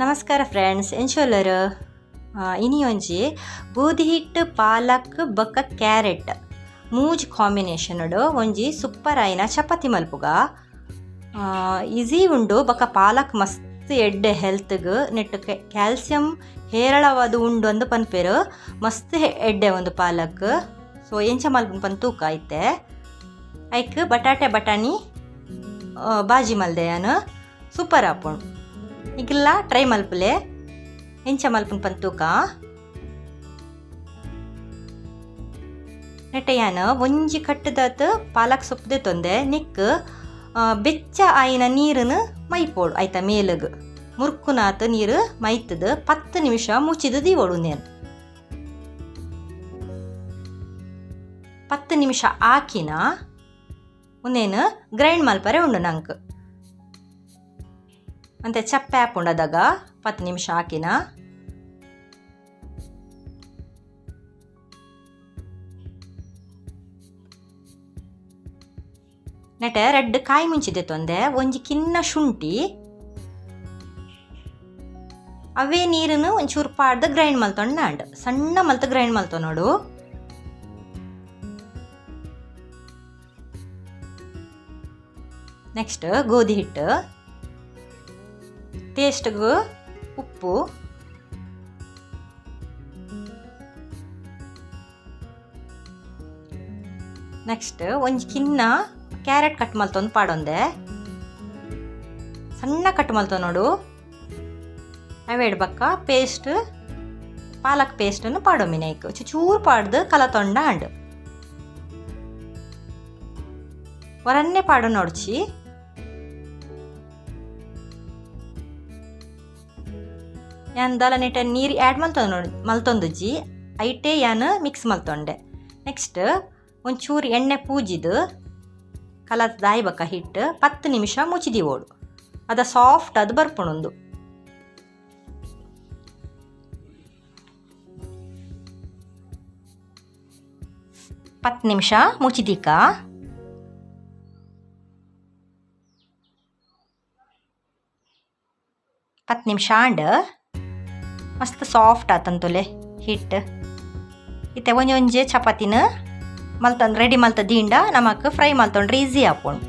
ನಮಸ್ಕಾರ ಫ್ರೆಂಡ್ಸ್ ಎಂಚೊಲ್ಲರ್ ಇನಿ ಒಂಜಿ ಗೋಧಿ ಹಿಟ್ಟು ಪಾಲಕ್ ಬೊಕ್ಕ ಕ್ಯಾರೆಟ್ ಮೂಜಿ ಕಾಂಬಿನೇಷನ್ಡ್ ಒಂಜಿ ಸೂಪರ್ ಆಯಿನ ಚಪಾತಿ ಮಲ್ಪುಗ ಈಸಿ ಉಂಡು ಬೊಕ್ಕ ಪಾಲಕ್ ಮಸ್ತ್ ಎಡ್ಡೆ ಹೆಲ್ತ್ಗ್ ನೆಟ್ ಕ್ಯಾಲ್ಸಿಯಂ ಹೇರಳವಾದ ಉಂಡು ಅಂದು ಪನ್ಪೆರ್ ಮಸ್ತ್ ಎಡ್ಡೆ ಒಂದು ಪಾಲಕ್ ಸೊ ಎಂಚ ಮಲ್ಪುನ ಪನ್ ತೂಕ ಐತೆ ಐಕ್ ಬಟಾಟೆ ಬಟಾಣಿ ಬಾಜಿ ಮಲ್ದೆಯನ್ ಸೂಪರ್ ಆಪುಂಡು ಈಗೆಲ್ಲ ಟ್ರೈ ಮಲ್ಪಲೆ ಎಂಚ ಮಲ್ಪುನ ಪನ್ ತೂಕ ನೆಟ್ಟೆಯಾನ ಒಂಜಿ ಕಟ್ಟದಾತ್ ಪಾಲಕ್ ಸೊಪ್ಪದೆ ತೊಂದೆ ನಿಕ್ ಬೆಚ್ಚ ಆಯಿನ ನೀರನ್ನು ಮೈಪೋಡು ಆಯ್ತಾ ಮೇಲಗ್ ಮುರ್ಕುನಾತ್ ನೀರು ಮೈತದ 10 ನಿಮಿಷ ಮುಚ್ಚಿದ ದೀವೋಡು ನೇನು 10 ನಿಮಿಷ ಹಾಕಿನ ಉನ್ನೇನು ಗ್ರೈಂಡ್ ಮಲ್ಪರೆ ಉಂಡು ನಂಗೆ ಅಂತೆ ಚಪ್ಪೆ ಹಾಕೊಂಡದಾಗ 10 ನಿಮಿಷ ಹಾಕಿನ ನೆಟೆ ರೆಡ್ ಕಾಯಿ ಮುಂಚಿದೆ ತೊಂದೆ ಒಂಜಿ ಕಿನ್ನ ಶುಂಠಿ ಅವೇ ನೀರನ್ನು ಒಂಚೂರು ಪಾಡ್ದು ಗ್ರೈಂಡ್ ಮಲ್ತೊಂಡು ನಾಂಡ್ ಸಣ್ಣ ಮಲ್ತು ಗ್ರೈಂಡ್ ಮಲ್ತೊ ನೋಡು ನೆಕ್ಸ್ಟ್ ಗೋಧಿ ಹಿಟ್ಟು ಟೇಸ್ಟ್ಗೂ ಉಪ್ಪು ನೆಕ್ಸ್ಟ್ ಒಂಜಿ ಕಿನ್ನ ಕ್ಯಾರೆಟ್ ಕಟ್ ಮಲ್ತೊಂದು ಪಾಡೊಂದೆ ಸಣ್ಣ ಕಟ್ ಮಲ್ತೊ ನೋಡು ಅವೇಡ್ ಬಕ್ಕ ಪೇಸ್ಟ್ ಪಾಲಕ್ ಪೇಸ್ಟನ್ನು ಪಾಡೊಮ್ಮಿನೈಕ್ ಚೂರು ಪಾಡ್ದು ಕಲತೊಂಡ ಅಂಡ್ ಹೊರನ್ನೇ ಪಾಡು ನೋಡ್ಚಿ ಯಾನ್ ದಾಲ ನೆಟ್ಟ ನೀರು ಆ್ಯಡ್ ಮಲ್ತೊಂದುಜ್ಜಿ ಐಟೇ ಯಾನ್ ಮಿಕ್ಸ್ ಮಲ್ತೊಂಡೆ ನೆಕ್ಸ್ಟ್ ಒಂಚೂರು ಎಣ್ಣೆ ಪೂಜಿದು ಕಲತ್ ದಾಯಿ ಬಕ್ಕ ಹಿಟ್ಟು 10 ನಿಮಿಷ ಮುಚ್ಚಿದೀವೋಡು ಅದ ಸಾಫ್ಟ್ ಅದು ಬರ್ಪುಣೊಂದು ಪತ್ತು ನಿಮಿಷ ಮುಚ್ಚಿದೀಕ ಪತ್ತು ನಿಮಿಷ ಆಂಡ್ ಮಸ್ತ್ ಸಾಫ್ಟ್ ಆತಂತುಲೆ ಹಿಟ್ಟು ಇತ್ತೆ ಒಂಜೊಂಜೆ ಚಪಾತಿನ ಮಲ್ತೊಂದು ರೆಡಿ ಮಲ್ತ ದೀಂಡ ನಮಕ್ ಫ್ರೈ ಮಲ್ತೊಂಡ್ರೆ ಈಸಿ ಆಪುಂಡು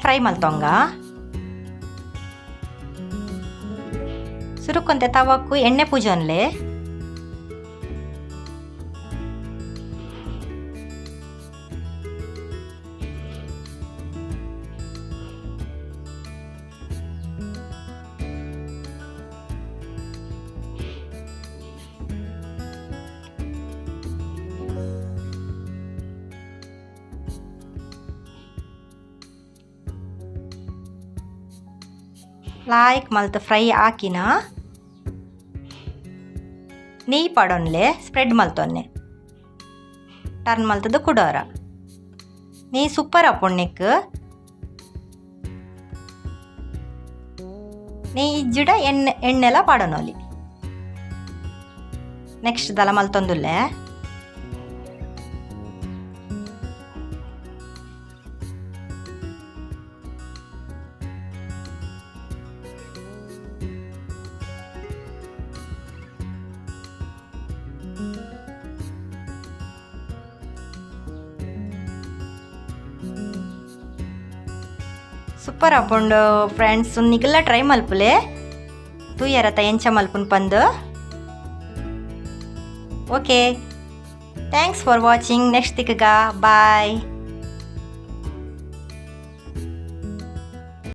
ಫ್ರೈ ಮಲ್ತೊಂಗ ಸುರುಕೊಂತೆ ತವಕ್ಕು ಎಣ್ಣೆ ಪೂಜನ್ಲೆ ಲಾಯ್ಕ್ ಮಲ್ತ್ ಫ್ರೈ ಹಾಕಿನ ನೆಯ್ ಪಾಡೊನ್ಲೆ ಸ್ಪ್ರೆಡ್ ಮಲ್ತೊನ್ನೆ ಟರ್ನ್ ಮಲ್ತದ ಕುಡೋರ ನೆಯ್ ಸೂಪರ್ ಆಪುಣ್ಣಿಕ್ ನೆಯ್ ಇಜ್ಜಿಡ ಎಣ್ಣೆಲ ಪಾಡೊನೊಲಿ ನೆಕ್ಸ್ಟ್ ದಲ ಮಲ್ತೊಂದುಲ್ಲೆ ಸೂಪರ್ ಆಪುಂಡು ಫ್ರೆಂಡ್ಸ್ ನಿಗೆಲ್ಲ ಟ್ರೈ ಮಲ್ಪುಲೆ ತೂಯರತ ಎಂಚ ಮಲ್ಪುನ್ ಪಂದು okay thanks for watching next ತಿಕ್ಕಗ ಬಾಯ್.